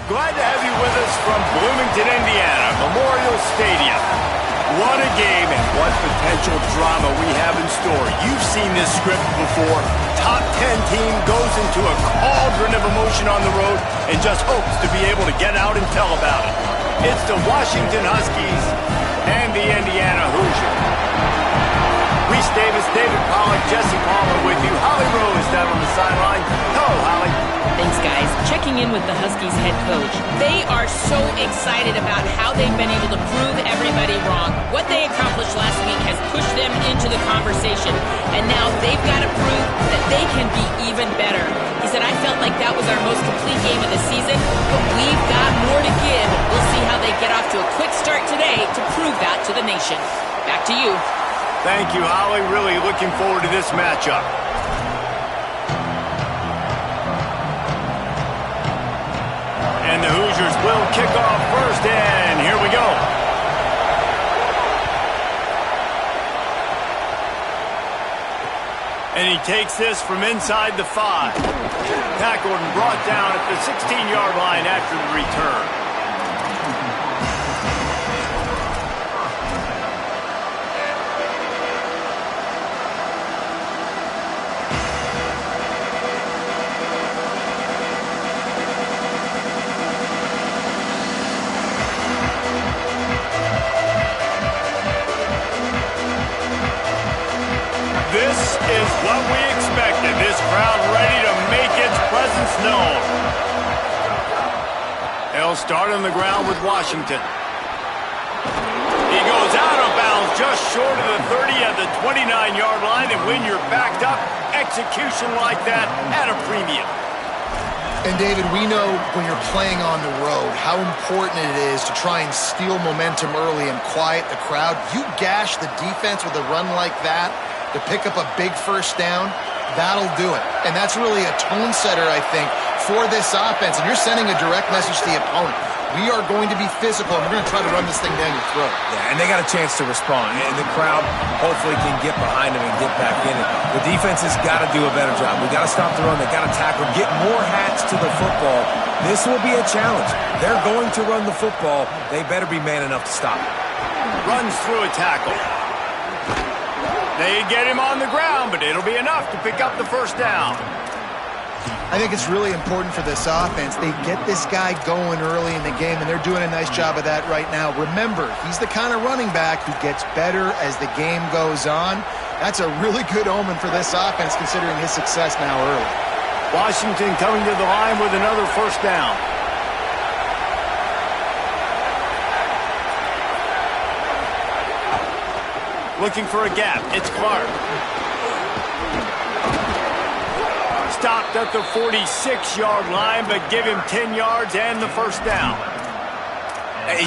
Glad to have you with us from Bloomington, Indiana, Memorial Stadium. What a game and what potential drama we have in store. You've seen this script before. Top 10 team goes into a cauldron of emotion on the road and just hopes to be able to get out and tell about it. It's the Washington Huskies and the Indiana Hoosiers. Reese Davis, David Pollack, Jesse Palmer with you. Holly Rose down on the sideline. Hello, Holly. Thanks, guys. Checking in with the Huskies head coach. They are so excited about how they've been able to prove everybody wrong. What they accomplished last week has pushed them into the conversation, and now they've got to prove that they can be even better. He said, I felt like that was our most complete game of the season, but we've got more to give. We'll see how they get off to a quick start today to prove that to the nation. Back to you. Thank you, Holly. Really looking forward to this matchup. And the Hoosiers will kick off first, and here we go. And he takes this from inside the 5. Tackled and brought down at the 16-yard line after the return. This is what we expected. This crowd ready to make its presence known. They'll start on the ground with Washington. He goes out of bounds just short of the 30 at the 29-yard line, and when you're backed up, execution like that at a premium. And, David, we know when you're playing on the road how important it is to try and steal momentum early and quiet the crowd. You gash the defense with a run like that to pick up a big first down, that'll do it. And that's really a tone setter, I think, for this offense. And you're sending a direct message to the opponent. We are going to be physical, and we're going to try to run this thing down your throat. Yeah, and they got a chance to respond. And the crowd hopefully can get behind them and get back in it. The defense has got to do a better job. We got to stop the run. They got to tackle, get more hats to the football. This will be a challenge. They're going to run the football. They better be man enough to stop it. Runs through a tackle. They get him on the ground, but it'll be enough to pick up the first down. I think it's really important for this offense. They get this guy going early in the game, and they're doing a nice job of that right now. Remember, he's the kind of running back who gets better as the game goes on. That's a really good omen for this offense, considering his success now early. Washington coming to the line with another first down. Looking for a gap. It's Clark. Stopped at the 46-yard line, but give him 10 yards and the first down.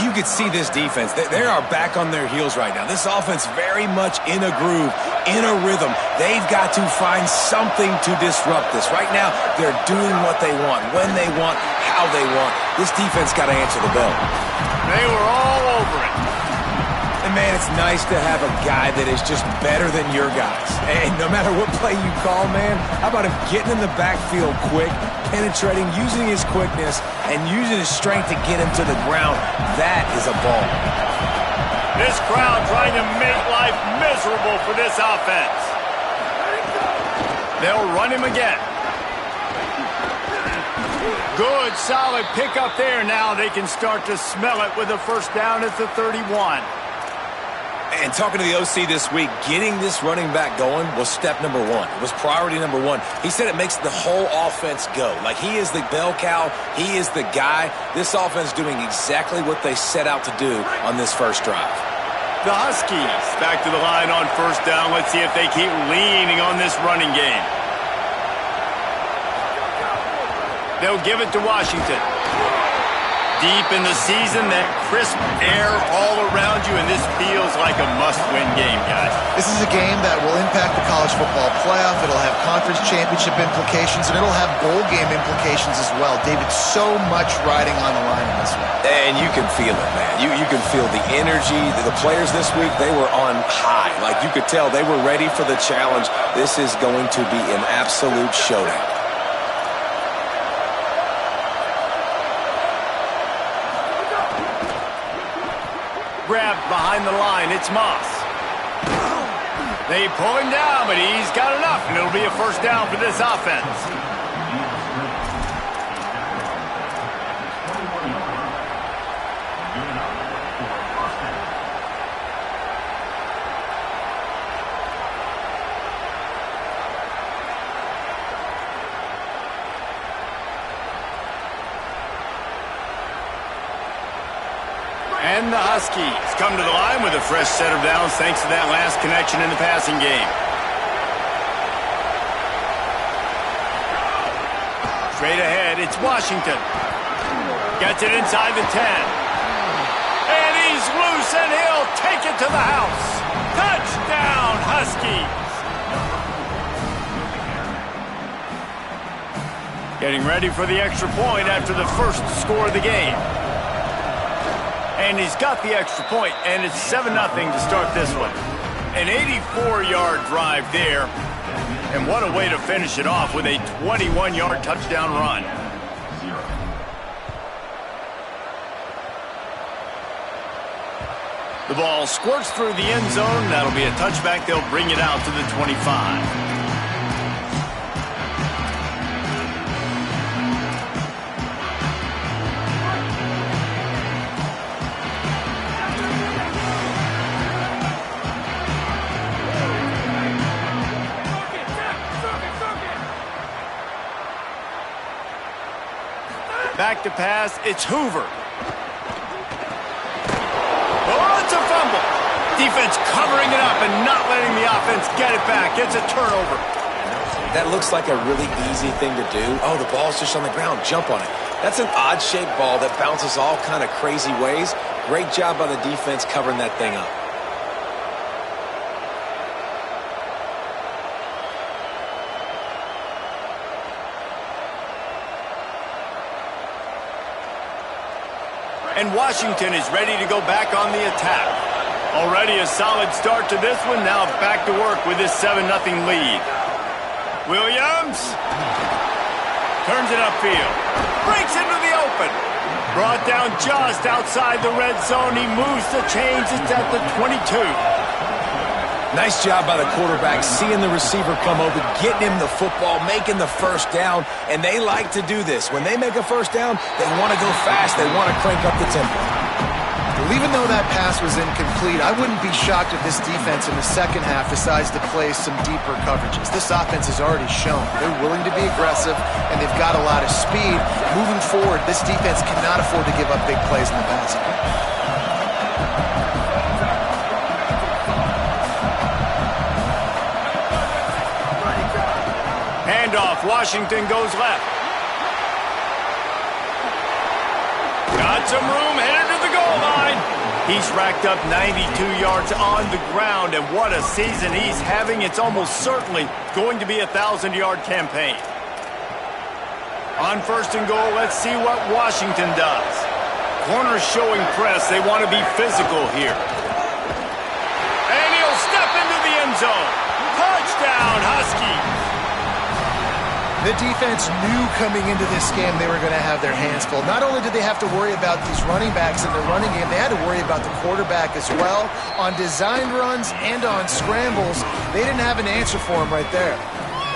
You can see this defense. They are back on their heels right now. This offense very much in a groove, in a rhythm. They've got to find something to disrupt this. Right now, they're doing what they want, when they want, how they want. This defense got to answer the bell. They were all over it. And, man, it's nice to have a guy that is just better than your guys. And no matter what play you call, man, how about him getting in the backfield quick, penetrating, using his quickness, and using his strength to get him to the ground? That is a ball. This crowd trying to make life miserable for this offense. They'll run him again. Good, solid pickup there. Now they can start to smell it with a first down at the 31. And talking to the OC this week, getting this running back going was step number one. It was priority number one. He said it makes the whole offense go. Like, he is the bell cow. He is the guy. This offense doing exactly what they set out to do on this first drive. The Huskies back to the line on first down. Let's see if they keep leaning on this running game. They'll give it to Washington. Deep in the season, that crisp air all around you, and this feels like a must-win game, guys. This is a game that will impact the college football playoff. It'll have conference championship implications, and it'll have bowl game implications as well. David, so much riding on the line in this one. And you can feel it, man. You can feel the energy. The players this week, they were on high. Like, you could tell they were ready for the challenge. This is going to be an absolute showdown. grab behind the line. It's Moss. They pull him down, but he's got enough, and it'll be a first down for this offense. And the Huskies come to the line with a fresh set of downs thanks to that last connection in the passing game. Straight ahead, it's Washington. Gets it inside the 10. And he's loose, and he'll take it to the house. Touchdown, Huskies! Getting ready for the extra point after the first score of the game. And he's got the extra point, and it's 7-0 to start this one. An 84-yard drive there, and what a way to finish it off with a 21-yard touchdown run. The ball squirts through the end zone. That'll be a touchback. They'll bring it out to the 25. Back to pass, it's Hoover. Oh, it's a fumble. Defense covering it up and not letting the offense get it back. It's a turnover. That looks like a really easy thing to do. Oh, the ball's just on the ground. Jump on it. That's an odd-shaped ball that bounces all kind of crazy ways. Great job by the defense covering that thing up. And Washington is ready to go back on the attack. Already a solid start to this one. Now back to work with this 7-0 lead. Williams turns it upfield. Breaks into the open. Brought down just outside the red zone. He moves the chains. It's at the 22. Nice job by the quarterback, seeing the receiver come open, getting him the football, making the first down, and they like to do this. When they make a first down, they want to go fast. They want to crank up the tempo. Well, even though that pass was incomplete, I wouldn't be shocked if this defense in the second half decides to play some deeper coverages. This offense has already shown they're willing to be aggressive, and they've got a lot of speed. Moving forward, this defense cannot afford to give up big plays in the passing game. Handoff, Washington goes left. Got some room, headed to the goal line. He's racked up 92 yards on the ground, and what a season he's having. It's almost certainly going to be a 1,000-yard campaign. On first and goal, let's see what Washington does. Corners showing press. They want to be physical here. And he'll step into the end zone. Touchdown, Huskies. The defense knew coming into this game they were going to have their hands full. Not only did they have to worry about these running backs in the running game, they had to worry about the quarterback as well. On designed runs and on scrambles, they didn't have an answer for him right there.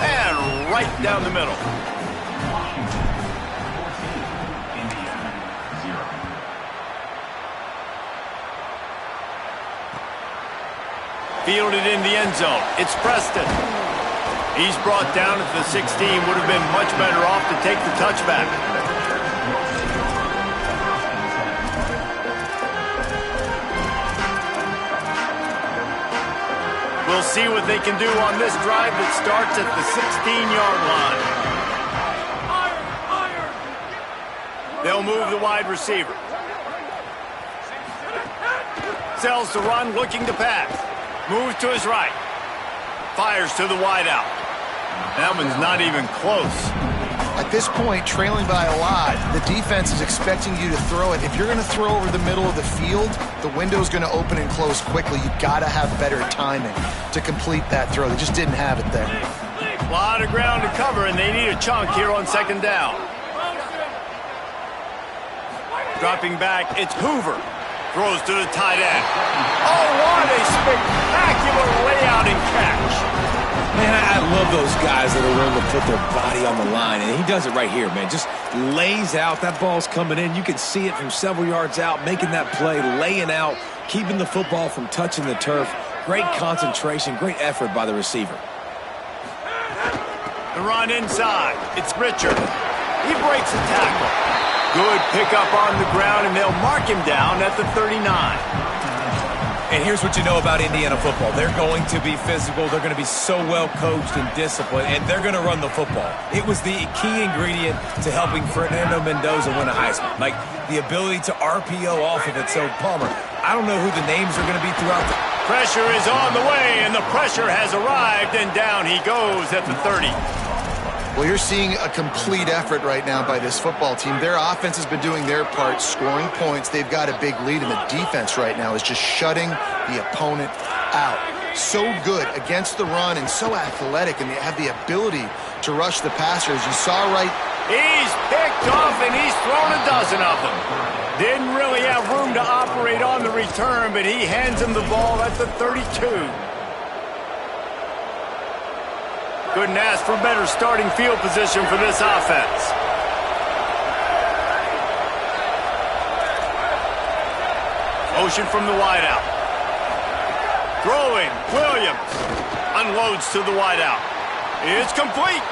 And right down the middle. Fielded in the end zone. It's Preston. He's brought down at the 16. Would have been much better off to take the touchback. We'll see what they can do on this drive that starts at the 16-yard line. They'll move the wide receiver. Sells to run, looking to pass. Moves to his right. Fires to the wideout. That one's not even close. At this point, trailing by a lot, the defense is expecting you to throw it. If you're going to throw over the middle of the field, the window's going to open and close quickly. You've got to have better timing to complete that throw. They just didn't have it there. A lot of ground to cover, and they need a chunk here on second down. Dropping back, it's Hoover. Throws to the tight end. Oh, what a spectacular layout and catch. Man, I love those guys that are willing to put their body on the line, and he does it right here, man. Just lays out. That ball's coming in. You can see it from several yards out, making that play, laying out, keeping the football from touching the turf. Great concentration, great effort by the receiver. The run inside. It's Richard. He breaks the tackle. Good pickup on the ground, and they'll mark him down at the 39. And here's what you know about Indiana football. They're going to be physical. They're going to be so well coached and disciplined, and they're going to run the football. It was the key ingredient to helping Fernando Mendoza win a Heisman. Like the ability to RPO off of it. So, Palmer, I don't know who the names are going to be throughout the... Pressure is on the way, and the pressure has arrived, and down he goes at the 30. Well, you're seeing a complete effort right now by this football team. Their offense has been doing their part, scoring points. They've got a big lead, and the defense right now is just shutting the opponent out. So good against the run and so athletic, and they have the ability to rush the passer. As you saw right... He's picked off, and he's thrown a dozen of them. Didn't really have room to operate on the return, but he hands him the ball at the 32. Couldn't ask for better starting field position for this offense. Motion from the wideout. Throwing, Williams. Unloads to the wideout. It's complete.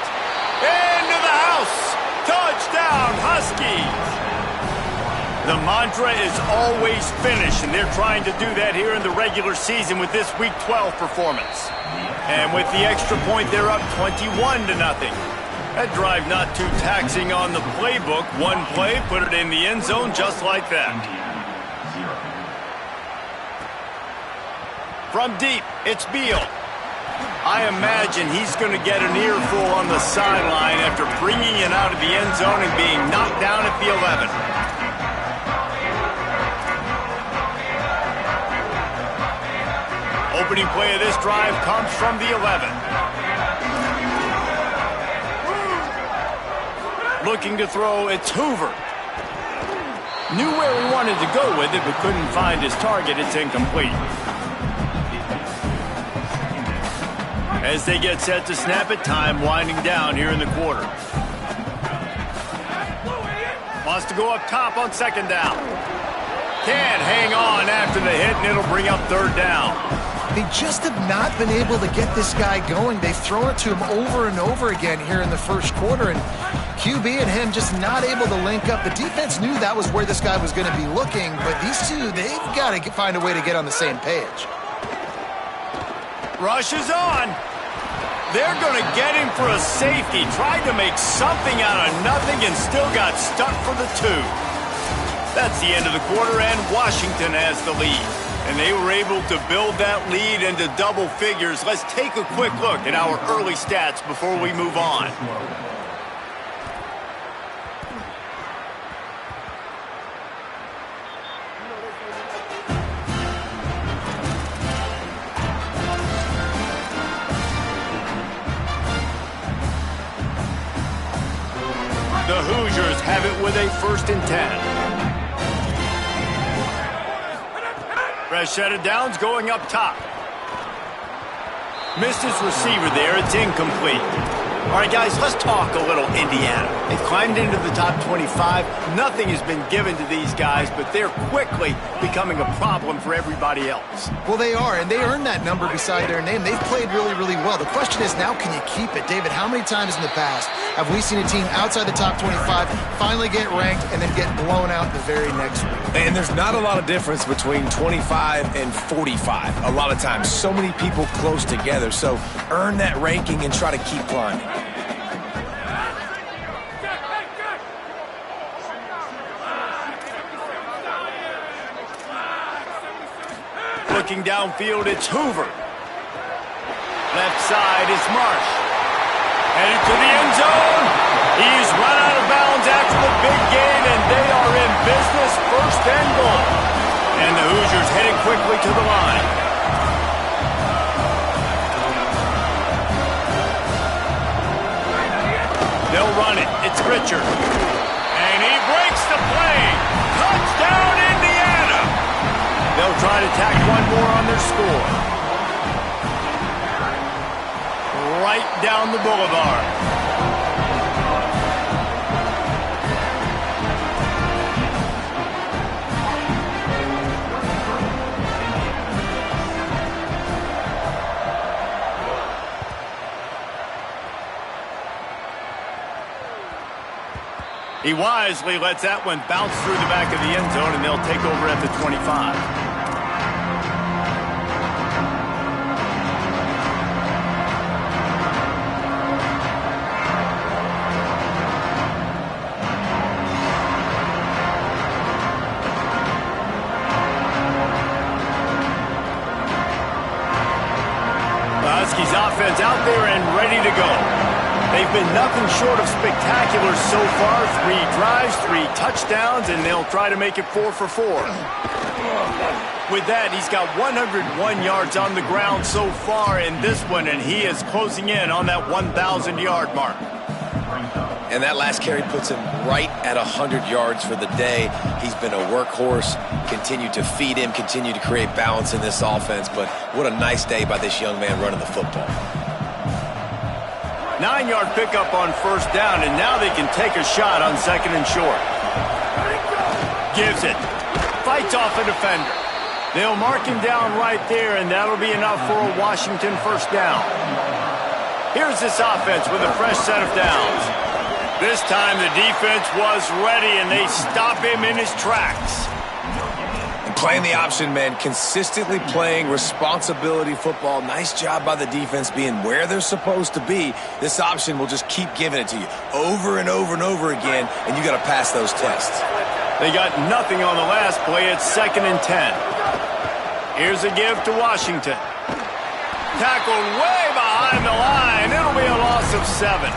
Into the house. Touchdown, Huskies. The mantra is always finish, and they're trying to do that here in the regular season with this Week 12 performance. And with the extra point, they're up 21-0. That drive not too taxing on the playbook. One play, put it in the end zone just like that. From deep, it's Beal. I imagine he's going to get an earful on the sideline after bringing it out of the end zone and being knocked down at the 11. Opening play of this drive comes from the 11. Looking to throw, it's Hoover. Knew where he wanted to go with it, but couldn't find his target. It's incomplete. As they get set to snap it, time winding down here in the quarter. Wants to go up top on second down. Can't hang on after the hit, and it'll bring up third down. They just have not been able to get this guy going. They've thrown it to him over and over again here in the first quarter, and QB and him just not able to link up. The defense knew that was where this guy was going to be looking, but these two, they've got to find a way to get on the same page. Rush is on. They're going to get him for a safety. Tried to make something out of nothing and still got stuck for the 2. That's the end of the quarter, and Washington has the lead. And they were able to build that lead into double figures. Let's take a quick look at our early stats before we move on. The Hoosiers have it with a 1st and 10. Rashad Downs going up top. Missed his receiver there. It's incomplete. All right, guys, let's talk a little Indiana. They've climbed into the top 25. Nothing has been given to these guys, but they're quickly becoming a problem for everybody else. Well, they are, and they earned that number beside their name. They've played really, really well. The question is, now can you keep it? David, how many times in the past have we seen a team outside the top 25 finally get ranked and then get blown out the very next week? And there's not a lot of difference between 25 and 45. A lot of times, so many people close together. So earn that ranking and try to keep climbing. Looking downfield, it's Hoover. Left side is Marsh. Headed to the end zone. He's run out of bounds after the big gain, and they are in business, 1st and goal. And the Hoosiers headed quickly to the line. They'll run it. It's Richard. And he breaks the play. Touchdown, Indiana. try to tack one more on their score. Right down the boulevard. He wisely lets that one bounce through the back of the end zone, and they'll take over at the 25. The Huskies offense out there and ready to go. They've been nothing short of spectacular so far. 3 drives, 3 touchdowns, and they'll try to make it 4 for 4. With that, he's got 101 yards on the ground so far in this one, and he is closing in on that 1,000-yard mark. And that last carry puts him right at 100 yards for the day. He's been a workhorse, continued to feed him, continued to create balance in this offense, but what a nice day by this young man running the football. 9-yard pickup on first down, and now they can take a shot on second and short. Gives it. Fights off a defender. They'll mark him down right there, and that'll be enough for a Washington first down. Here's this offense with a fresh set of downs. This time the defense was ready, and they stop him in his tracks. Playing the option, man, consistently playing responsibility football. Nice job by the defense being where they're supposed to be. This option will just keep giving it to you over and over and over again, and you got to pass those tests. They got nothing on the last play. It's 2nd and 10. Here's a give to Washington. Tackled way behind the line. It'll be a loss of 7.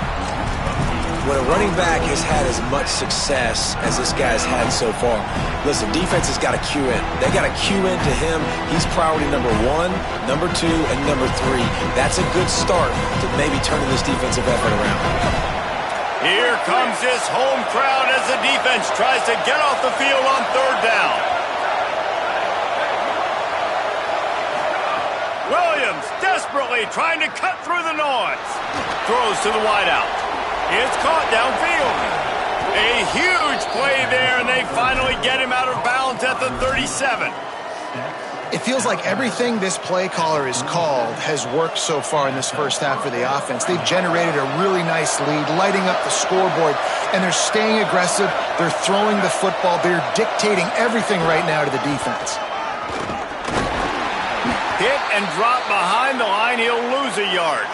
When a running back has had as much success as this guy's had so far, listen, defense has got to cue in. They got to cue in to him. He's priority number 1, number 2, and number 3. That's a good start to maybe turning this defensive effort around. Here comes this home crowd as the defense tries to get off the field on 3rd down. Williams desperately trying to cut through the noise. Throws to the wideout. It's caught downfield. A huge play there, and they finally get him out of bounds at the 37. It feels like everything this play caller has called has worked so far in this first half for the offense. They've generated a really nice lead, lighting up the scoreboard, and they're staying aggressive. They're throwing the football. They're dictating everything right now to the defense. Hit and drop behind the line. He'll lose a yard.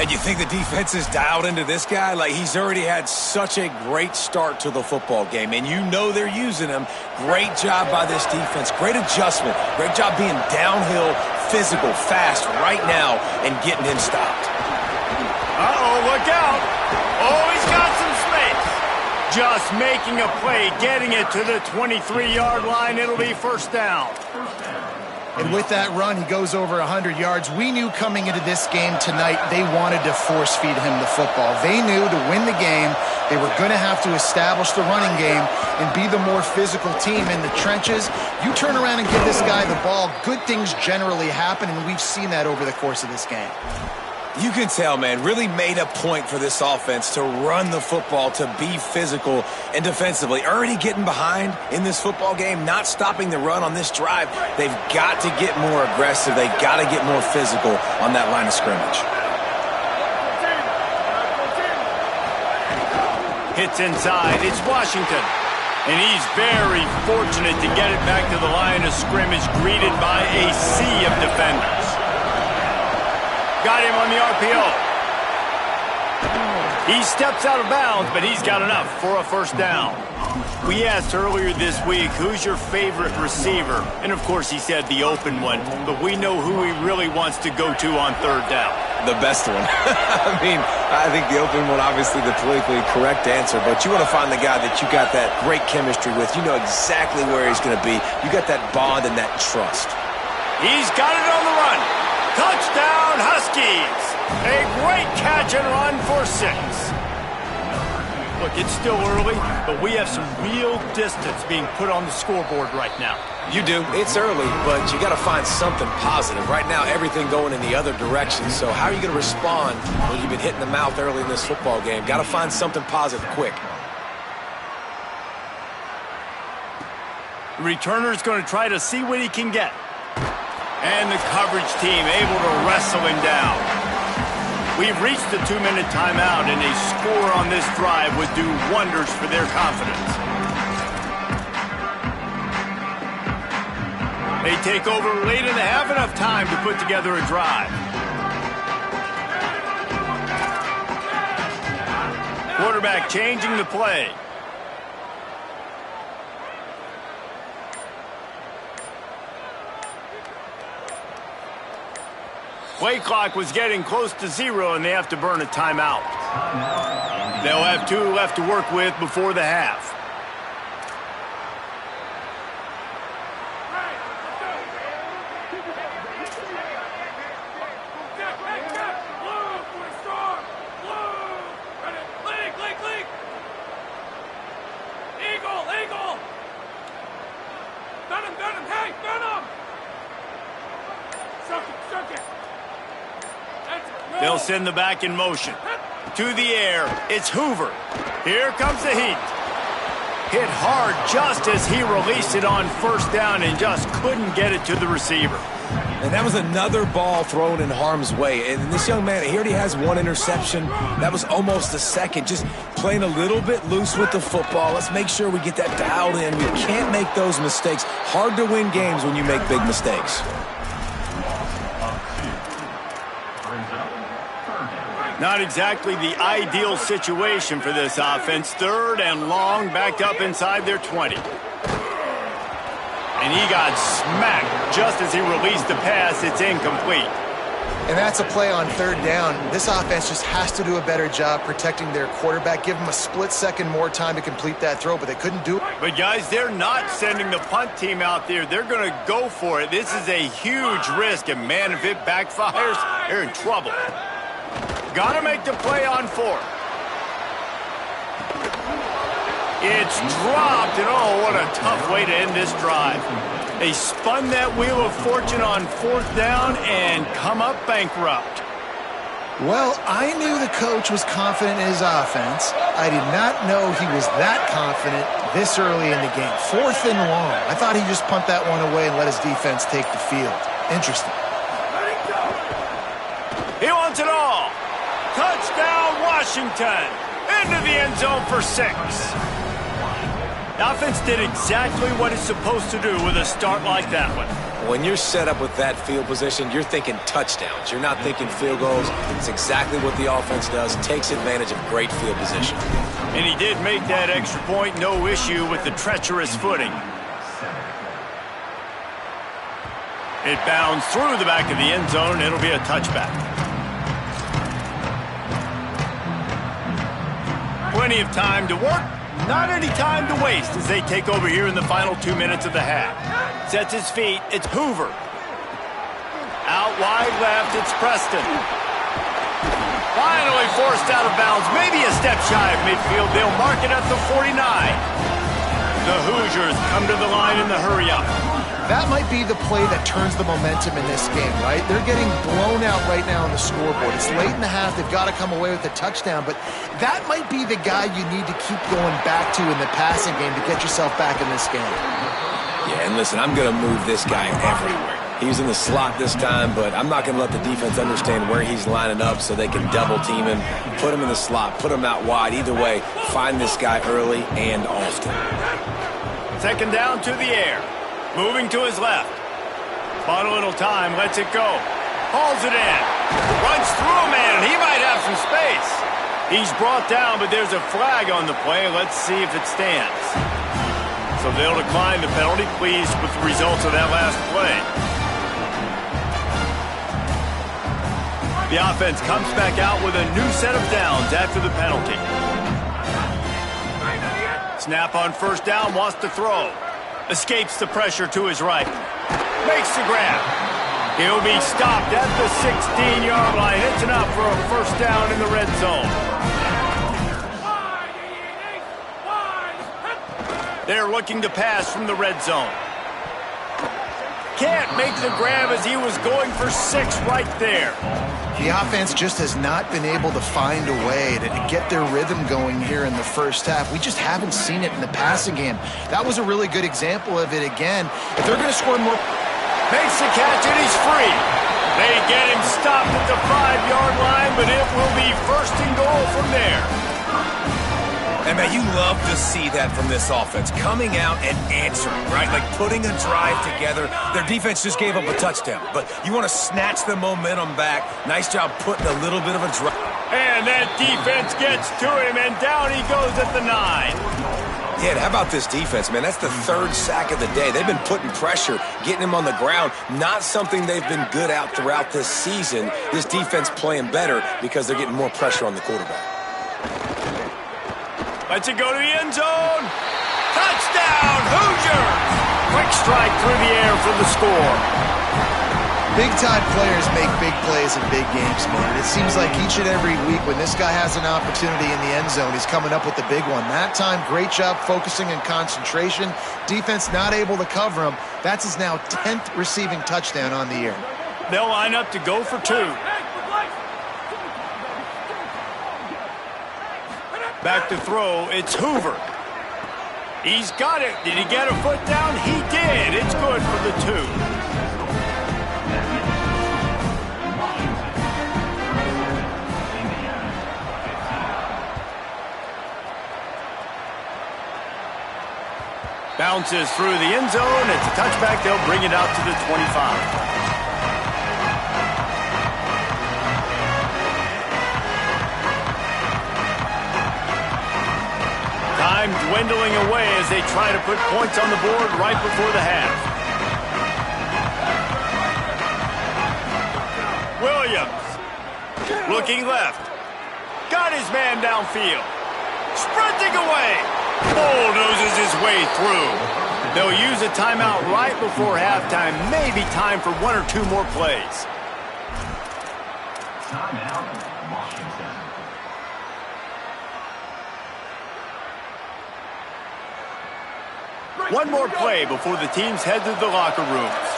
And you think the defense is dialed into this guy? Like, he's already had such a great start to the football game, and you know they're using him. Great job by this defense. Great adjustment. Great job being downhill, physical, fast right now, and getting him stopped. Uh-oh, look out. Oh, he's got some space. Just making a play, getting it to the 23-yard line. It'll be first down. And with that run, he goes over 100 yards. We knew coming into this game tonight they wanted to force feed him the football. They knew to win the game, they were going to have to establish the running game and be the more physical team in the trenches. You turn around and give this guy the ball, good things generally happen, and we've seen that over the course of this game. You can tell, man, really made a point for this offense to run the football, to be physical and defensively. Already getting behind in this football game, not stopping the run on this drive. They've got to get more aggressive. They've got to get more physical on that line of scrimmage. Hits inside. It's Washington. And he's very fortunate to get it back to the line of scrimmage, greeted by a sea of defenders. Got him on the RPO. He steps out of bounds, but he's got enough for a first down. We asked earlier this week, who's your favorite receiver? And, of course, he said the open one. But we know who he really wants to go to on 3rd down. The best one. I think the open one, obviously the politically correct answer, but you want to find the guy that you got that great chemistry with. You know exactly where he's going to be. You got that bond and that trust. He's got it on the run. Touchdown, Huskies. A great catch and run for 6. Look, it's still early, but we have some real distance being put on the scoreboard right now. You do. It's early, but you got to find something positive. Right now, everything going in the other direction. So how are you going to respond when you've been hit in the mouth early in this football game? Got to find something positive quick. The returner's going to try to see what he can get. And the coverage team able to wrestle him down. We've reached the 2-minute timeout, and a score on this drive would do wonders for their confidence. They take over late in the half, enough time to put together a drive. Quarterback changing the play. Play clock was getting close to 0, and they have to burn a timeout. They'll have 2 left to work with before the half. They'll send the back in motion. To the air, it's Hoover. Here comes the heat. Hit hard just as he released it on first down and just couldn't get it to the receiver. And that was another ball thrown in harm's way. And this young man, he already has 1 interception. That was almost a second. Just playing a little bit loose with the football. Let's make sure we get that dialed in. We can't make those mistakes. Hard to win games when you make big mistakes. Not exactly the ideal situation for this offense. 3rd and long, backed up inside their 20. And he got smacked just as he released the pass. It's incomplete. And that's a play on 3rd down. This offense just has to do a better job protecting their quarterback. Give him a split second more time to complete that throw, but they couldn't do it. But, guys, they're not sending the punt team out there. They're going to go for it. This is a huge risk, and, man, if it backfires, they're in trouble. Got to make the play on 4th. It's dropped, and oh, what a tough way to end this drive. They spun that wheel of fortune on 4th down and come up bankrupt. Well, I knew the coach was confident in his offense. I did not know he was that confident this early in the game. 4th and long. I thought he'd just punt that one away and let his defense take the field. Interesting. He wants it all. Touchdown, Washington. Into the end zone for 6. The offense did exactly what it's supposed to do with a start like that one. When you're set up with that field position, you're thinking touchdowns. You're not thinking field goals. It's exactly what the offense does. Takes advantage of great field position. And he did make that extra point. No issue with the treacherous footing. It bounds through the back of the end zone. It'll be a touchback. Plenty of time to work. Not any time to waste as they take over here in the final 2 minutes of the half. Sets his feet. It's Hoover. Out wide left. It's Preston. Finally forced out of bounds. Maybe a step shy of midfield. They'll mark it at the 49. The Hoosiers come to the line in the hurry-up. That might be the play that turns the momentum in this game, right? They're getting blown out right now on the scoreboard. It's late in the half. They've got to come away with a touchdown, but that might be the guy you need to keep going back to in the passing game to get yourself back in this game. Yeah, and listen, I'm going to move this guy everywhere. He was in the slot this time, but I'm not going to let the defense understand where he's lining up so they can double team him, put him in the slot, put him out wide. Either way, find this guy early and often. 2nd down to the air. Moving to his left. Bought a little time, lets it go. Hauls it in. Runs through a man, and he might have some space. He's brought down, but there's a flag on the play. Let's see if it stands. So they'll decline the penalty. Pleased with the results of that last play. The offense comes back out with a new set of downs after the penalty. Snap on 1st down, wants to throw. Escapes the pressure to his right. Makes the grab. He'll be stopped at the 16-yard line. It's enough for a 1st down in the red zone. They're looking to pass from the red zone. Can't make the grab as he was going for 6 right there. The offense just has not been able to find a way to get their rhythm going here in the first half. We just haven't seen it in the passing game. That was a really good example of it again. If they're going to score more... Makes the catch and he's free. They get him stopped at the 5-yard line, but it will be 1st and goal from there. And, man, you love to see that from this offense. Coming out and answering, right? Like putting a drive together. Their defense just gave up a touchdown. But you want to snatch the momentum back. Nice job putting a little bit of a drive. And that defense gets to him, and down he goes at the 9. Yeah, how about this defense, man? That's the 3rd sack of the day. They've been putting pressure, getting him on the ground. Not something they've been good at throughout this season. This defense playing better because they're getting more pressure on the quarterback. Lets it go to the end zone. Touchdown, Hoosiers! Quick strike through the air for the score. Big-time players make big plays in big games, man. It seems like each and every week when this guy has an opportunity in the end zone, he's coming up with the big one. That time, great job focusing and concentration. Defense not able to cover him. That's his now 10th receiving touchdown on the year. They'll line up to go for 2. Back to throw, it's Hoover. He's got it. Did he get a foot down? He did. It's good for the 2. Bounces through the end zone. It's a touchback. They'll bring it out to the 25. Time dwindling away as they try to put points on the board right before the half. Williams looking left. Got his man downfield. Sprinting away. Bulldozes his way through. They'll use a timeout right before halftime. Maybe time for 1 or 2 more plays. Timeout, Washington. One more play before the teams head to the locker rooms.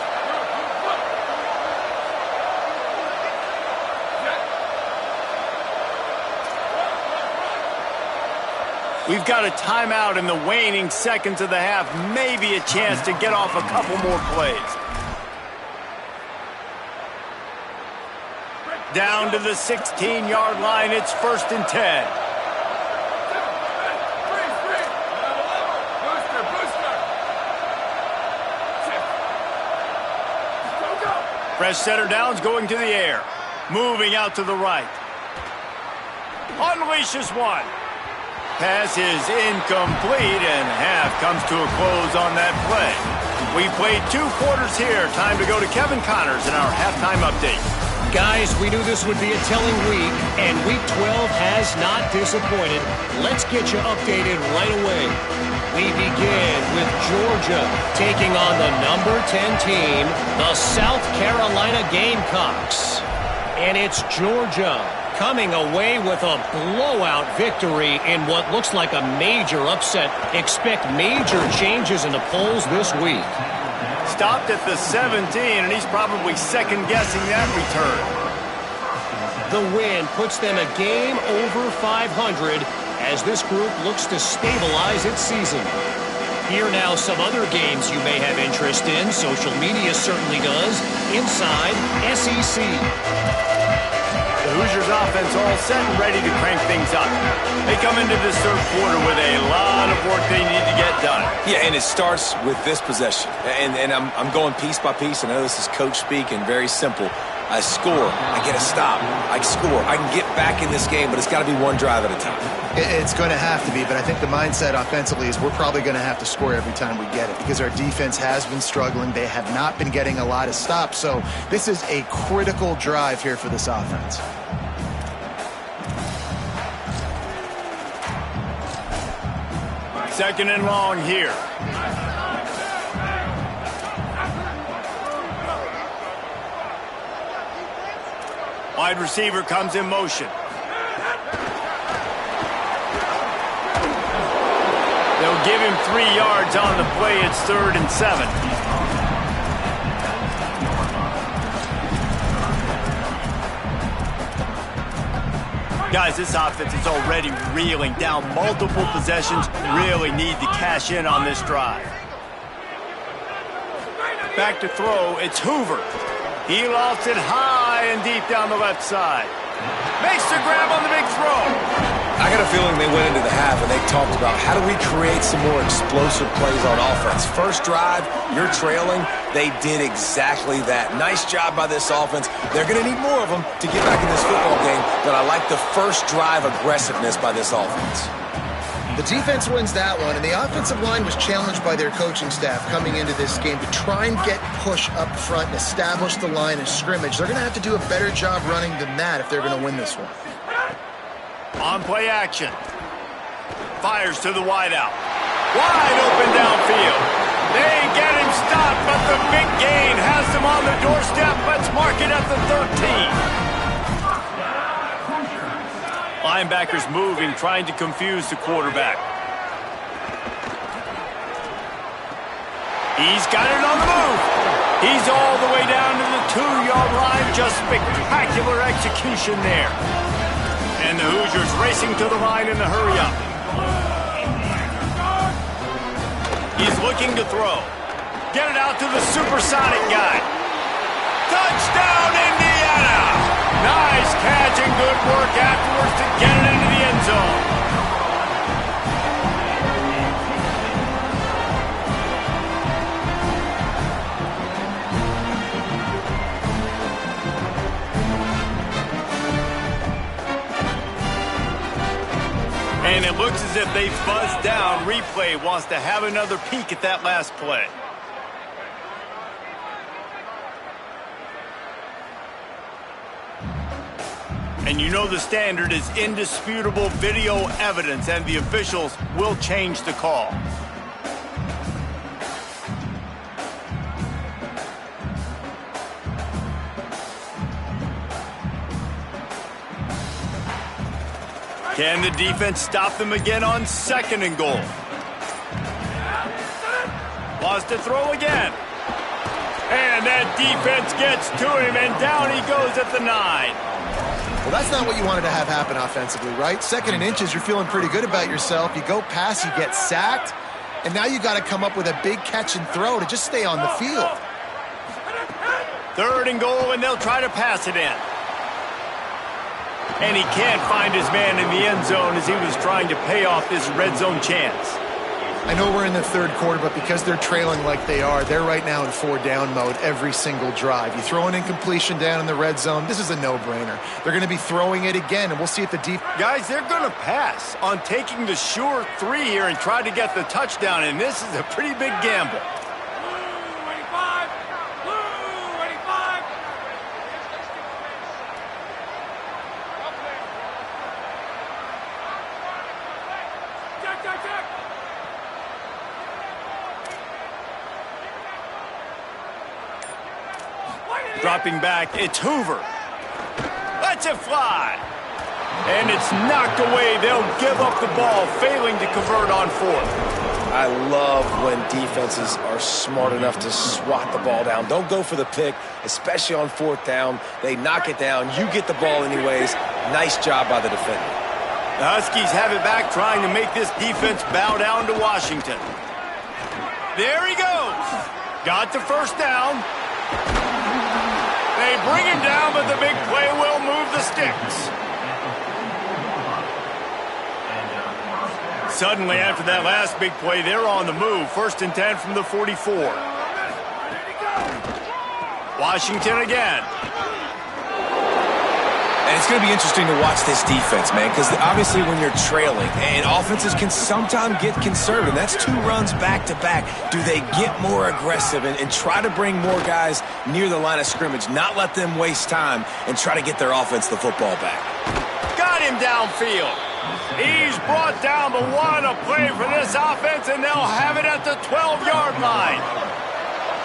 We've got a timeout in the waning seconds of the half. Maybe a chance to get off a couple more plays. Down to the 16-yard line. It's 1st and 10. Fresh center downs going to the air. Moving out to the right. Unleashes one. Pass is incomplete, and half comes to a close on that play. We played 2 quarters here. Time to go to Kevin Connors in our halftime update. Guys, we knew this would be a telling week, and Week 12 has not disappointed. Let's get you updated right away. We begin with Georgia taking on the number 10 team, the South Carolina Gamecocks. And it's Georgia coming away with a blowout victory in what looks like a major upset. Expect major changes in the polls this week. Stopped at the 17, and he's probably second-guessing that return. The win puts them a game over 500 as this group looks to stabilize its season. Here now some other games you may have interest in. Social media certainly does. Inside SEC. The Hoosiers offense all set and ready to crank things up. They come into this 3rd quarter with a lot of work they need to get done. Yeah, and it starts with this possession. And I'm going piece by piece. I know this is coach speak and very simple. I score. I get a stop. I score. I can get back in this game, but it's got to be 1 drive at a time. It's going to have to be, but I think the mindset offensively is we're probably going to have to score every time we get it because our defense has been struggling. They have not been getting a lot of stops, so this is a critical drive here for this offense. Second and long here. Wide receiver comes in motion. They'll give him 3 yards on the play. It's 3rd and 7. Guys, this offense is already reeling down multiple possessions. Really need to cash in on this drive. Back to throw, it's Hoover. He lofts it high and deep down the left side. Makes the grab on the big throw. I got a feeling they went into the half and they talked about how do we create some more explosive plays on offense. First drive, you're trailing. They did exactly that. Nice job by this offense. They're going to need more of them to get back in this football game, but I like the first drive aggressiveness by this offense. The defense wins that one, and the offensive line was challenged by their coaching staff coming into this game to try and get push up front and establish the line of scrimmage. They're going to have to do a better job running than that if they're going to win this one. On play action. Fires to the wideout. Wide open downfield. They get him stopped, but the big gain has them on the doorstep. Let's mark it at the 13. Linebackers moving, trying to confuse the quarterback. He's got it on the move. He's all the way down to the 2-yard line. Just spectacular execution there. And the Hoosiers racing to the line in the hurry up. He's looking to throw. Get it out to the supersonic guy. Touchdown, Indiana! Nice catch and good work afterwards to get it into the end zone. And it looks as if they buzzed down. Replay wants to have another peek at that last play. And you know the standard is indisputable video evidence, and the officials will change the call. Can the defense stop them again on 2nd and goal? Wants to throw again. And that defense gets to him, and down he goes at the 9. Well, that's not what you wanted to have happen offensively, right? 2nd and inches, you're feeling pretty good about yourself. You go past, you get sacked, and now you got to come up with a big catch and throw to just stay on the field. 3rd and goal, and they'll try to pass it in. And he can't find his man in the end zone as he was trying to pay off this red zone chance. I know we're in the 3rd quarter, but because they're trailing like they are, they're right now in 4-down mode every single drive. You throw an incompletion down in the red zone, this is a no-brainer. They're going to be throwing it again, and we'll see if the defense... Guys, they're going to pass on taking the sure 3 here and try to get the touchdown, and this is a pretty big gamble. Dropping back, it's Hoover. Lets it fly. And it's knocked away. They'll give up the ball, failing to convert on 4th. I love when defenses are smart enough to swat the ball down. Don't go for the pick, especially on 4th down. They knock it down. You get the ball anyways. Nice job by the defender. The Huskies have it back, trying to make this defense bow down to Washington. There he goes. Got the 1st down. They bring him down, but the big play will move the sticks. Suddenly, after that last big play, they're on the move. 1st and 10 from the 44. Washington again. And it's going to be interesting to watch this defense, man, because obviously when you're trailing, and offenses can sometimes get conservative. That's 2 runs back-to-back. Do they get more aggressive and try to bring more guys near the line of scrimmage, not let them waste time, and try to get their offense the football back? Got him downfield. He's brought down, but what a play for this offense, and they'll have it at the 12-yard line.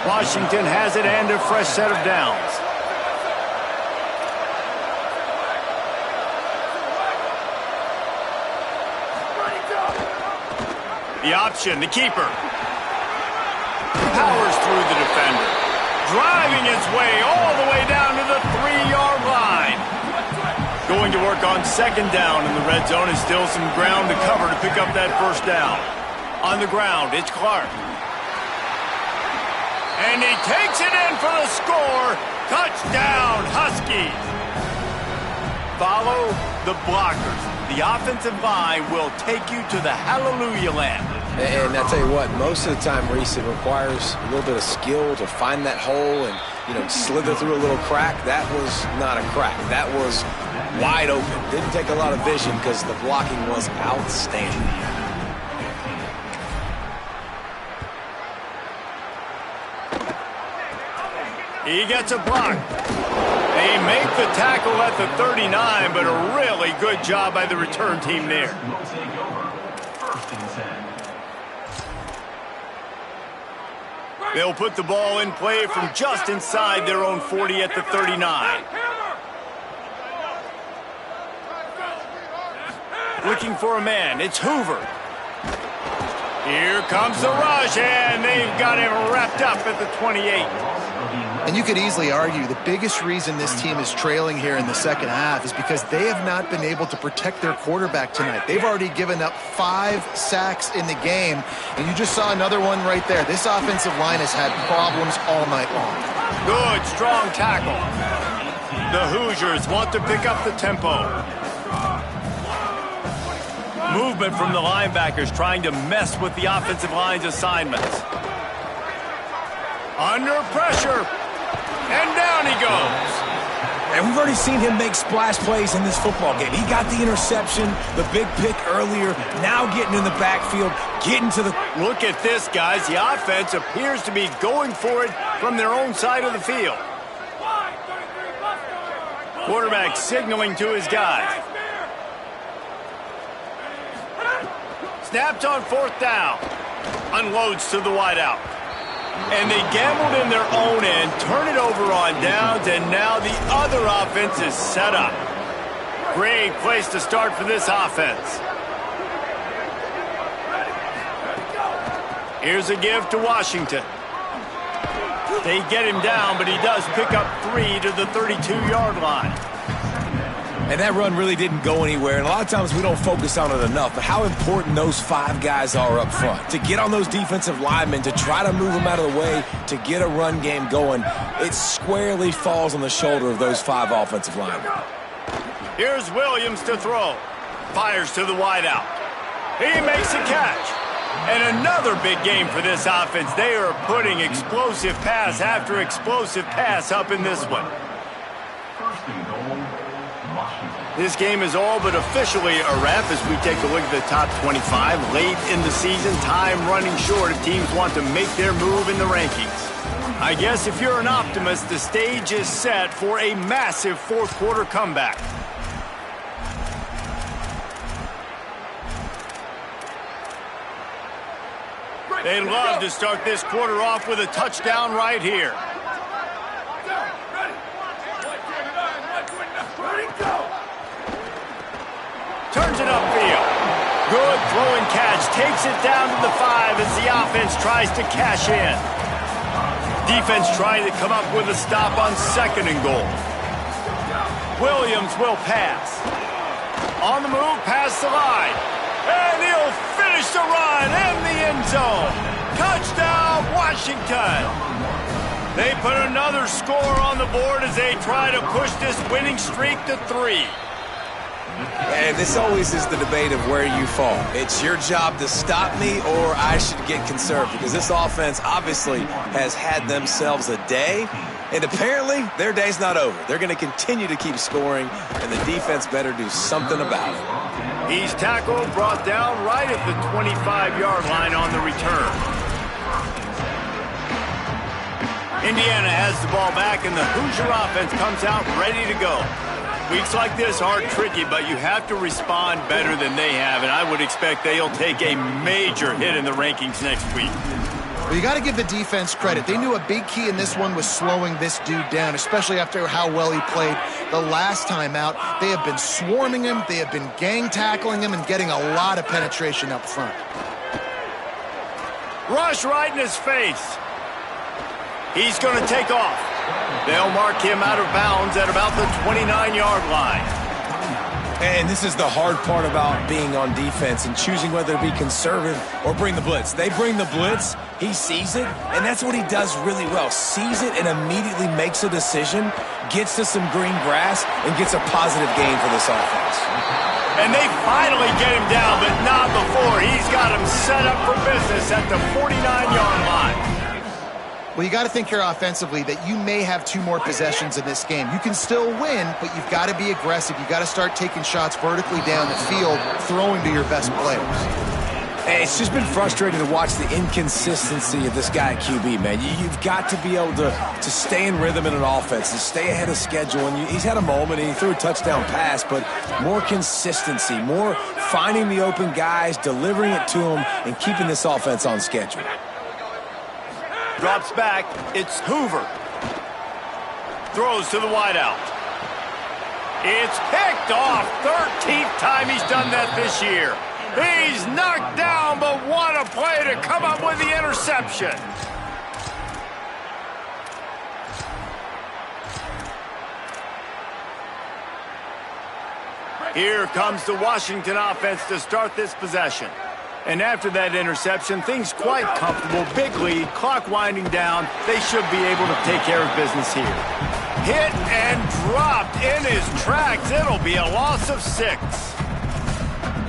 Washington has it and a fresh set of downs. The option, the keeper. Powers through the defender. Driving his way all the way down to the 3-yard line. Going to work on second down in the red zone, and still some ground to cover to pick up that first down. On the ground, it's Clark. And he takes it in for the score. Touchdown, Huskies. Follow the blockers. The offensive line will take you to the hallelujah land. And I tell you what, most of the time, Reese, it requires a little bit of skill to find that hole and, slither through a little crack. That was not a crack. That was wide open. Didn't take a lot of vision because the blocking was outstanding. He gets a block. They make the tackle at the 39, but a really good job by the return team there. They'll put the ball in play from just inside their own 40 at the 39. Looking for a man. It's Hoover. Here comes the rush, and they've got him wrapped up at the 28. And you could easily argue the biggest reason this team is trailing here in the second half is because they have not been able to protect their quarterback tonight. They've already given up 5 sacks in the game, and you just saw another one right there. This offensive line has had problems all night long. Good, strong tackle. The Hoosiers want to pick up the tempo. Movement from the linebackers trying to mess with the offensive line's assignments. Under pressure. And down he goes. And we've already seen him make splash plays in this football game. He got the interception, the big pick earlier, now getting in the backfield, getting to the... Look at this, guys. The offense appears to be going for it from their own side of the field. Quarterback signaling to his guys. Snaps on fourth down. Unloads to the wideout. And they gambled in their own end, turn it over on downs, and now the other offense is set up. Great place to start for this offense. Here's a give to Washington. They get him down, but he does pick up 3 to the 32-yard line. And that run really didn't go anywhere, and a lot of times we don't focus on it enough, but how important those 5 guys are up front. To get on those defensive linemen, to try to move them out of the way, to get a run game going, it squarely falls on the shoulder of those 5 offensive linemen. Here's Williams to throw. Fires to the wideout. He makes a catch. And another big game for this offense. They are putting explosive pass after explosive pass up in this one. This game is all but officially a wrap as we take a look at the top 25. Late in the season, time running short if teams want to make their move in the rankings. I guess if you're an optimist, the stage is set for a massive fourth quarter comeback. They'd love to start this quarter off with a touchdown right here. Turns it upfield. Good throw and catch. Takes it down to the 5 as the offense tries to cash in. Defense trying to come up with a stop on second and goal. Williams will pass. On the move, past the line. And he'll finish the run in the end zone. Touchdown, Washington. They put another score on the board as they try to push this winning streak to 3. And this always is the debate of where you fall. It's your job to stop me or I should get conserved, because this offense obviously has had themselves a day, and apparently their day's not over. They're going to continue to keep scoring, and the defense better do something about it. He's tackled, brought down right at the 25-yard line on the return. Indiana has the ball back, and the Hoosier offense comes out ready to go. Weeks like this are tricky, but you have to respond better than they have, and I would expect they'll take a major hit in the rankings next week. Well, you got to give the defense credit. They knew a big key in this one was slowing this dude down, especially after how well he played the last time out. They have been swarming him, they have been gang tackling him, and getting a lot of penetration up front. Rush right in his face. He's going to take off. They'll mark him out of bounds at about the 29-yard line. And this is the hard part about being on defense and choosing whether to be conservative or bring the blitz. They bring the blitz, he sees it, and that's what he does really well. Sees it and immediately makes a decision, gets to some green grass, and gets a positive gain for this offense. And they finally get him down, but not before. He's got him set up for business at the 49-yard line. Well, you got to think here offensively that you may have 2 more possessions in this game. You can still win, but you've got to be aggressive. You've got to start taking shots vertically down the field, throwing to your best players. Hey, it's just been frustrating to watch the inconsistency of this guy at QB, man. You've got to be able to stay in rhythm in an offense, to stay ahead of schedule. And he's had a moment, and he threw a touchdown pass, but more consistency, more finding the open guys, delivering it to them, and keeping this offense on schedule. Drops back. It's Hoover. Throws to the wideout. It's picked off. 13th time he's done that this year. He's knocked down, but what a play to come up with the interception. Here comes the Washington offense to start this possession. And after that interception, things quite comfortable. Big lead, clock winding down. They should be able to take care of business here. Hit and dropped in his tracks. It'll be a loss of 6.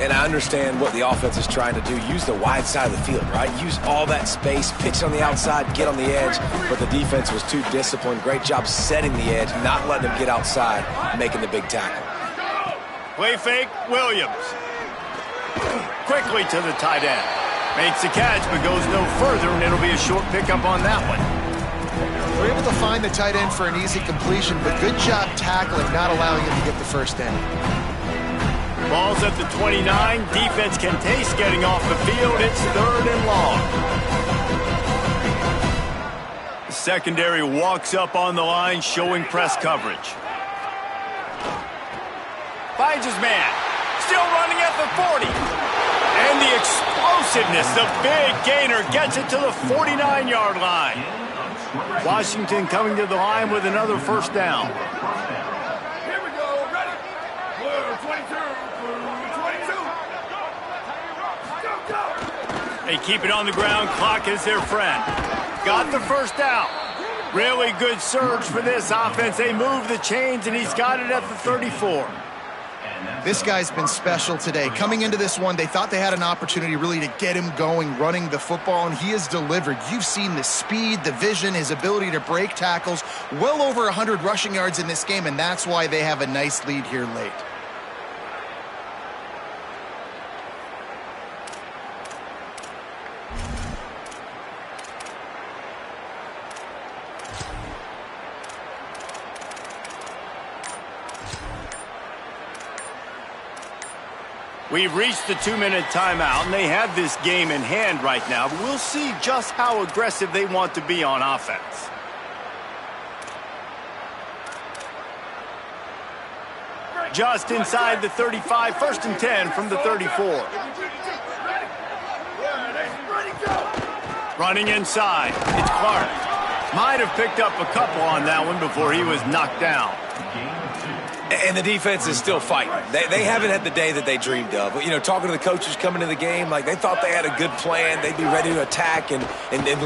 And I understand what the offense is trying to do. Use the wide side of the field, right? Use all that space, pitch on the outside, get on the edge. But the defense was too disciplined. Great job setting the edge, not letting him get outside, making the big tackle. Play fake, Williams. Quickly to the tight end. Makes the catch, but goes no further, and it'll be a short pickup on that one. We're able to find the tight end for an easy completion, but good job tackling, not allowing him to get the first down. Ball's at the 29. Defense can taste getting off the field. It's 3rd and long. The secondary walks up on the line, showing press coverage. Finds his man. Still running at the 40. And the explosiveness, the big gainer, gets it to the 49-yard line. Washington coming to the line with another first down. Here we go, ready. Blue 22, blue 22. Go, go. They keep it on the ground. Clock is their friend. Got the first down. Really good surge for this offense. They move the chains, and he's got it at the 34. This guy's been special today. Coming into this one, they thought they had an opportunity really to get him going, running the football, and he has delivered. You've seen the speed, the vision, his ability to break tackles. Well over 100 rushing yards in this game, and that's why they have a nice lead here late. We've reached the 2-minute timeout, and they have this game in hand right now. But we'll see just how aggressive they want to be on offense. Just inside the 35, 1st and 10 from the 34. Running inside, it's Clark. Might have picked up a couple on that one before he was knocked down. And the defense is still fighting. They haven't had the day that they dreamed of. You know, talking to the coaches coming to the game, like they thought they had a good plan. They'd be ready to attack and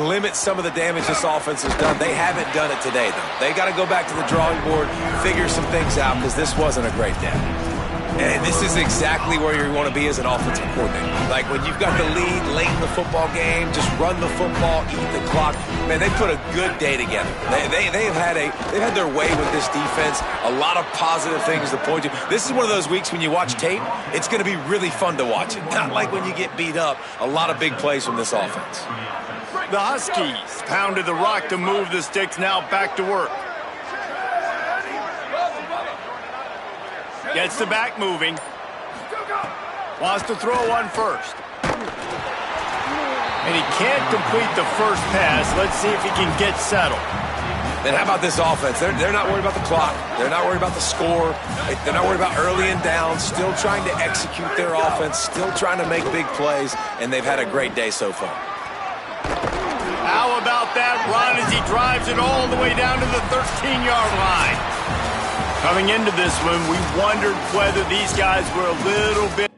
limit some of the damage this offense has done. They haven't done it today, though. They got to go back to the drawing board, figure some things out, because this wasn't a great day. And this is exactly where you want to be as an offensive coordinator. Like when you've got the lead late in the football game, just run the football, eat the clock. Man, they put a good day together. They've had their way with this defense. A lot of positive things to point to. This is one of those weeks when you watch tape, it's going to be really fun to watch it. Not like when you get beat up. A lot of big plays from this offense. The Huskies pounded the rock to move the sticks. Now back to work. Gets the back moving. Wants to throw one first. And he can't complete the first pass. Let's see if he can get settled. And how about this offense? They're not worried about the clock. They're not worried about the score. They're not worried about early and down. Still trying to execute their offense. Still trying to make big plays. And they've had a great day so far. How about that run as he drives it all the way down to the 13-yard line? Coming into this one, we wondered whether these guys were a little bit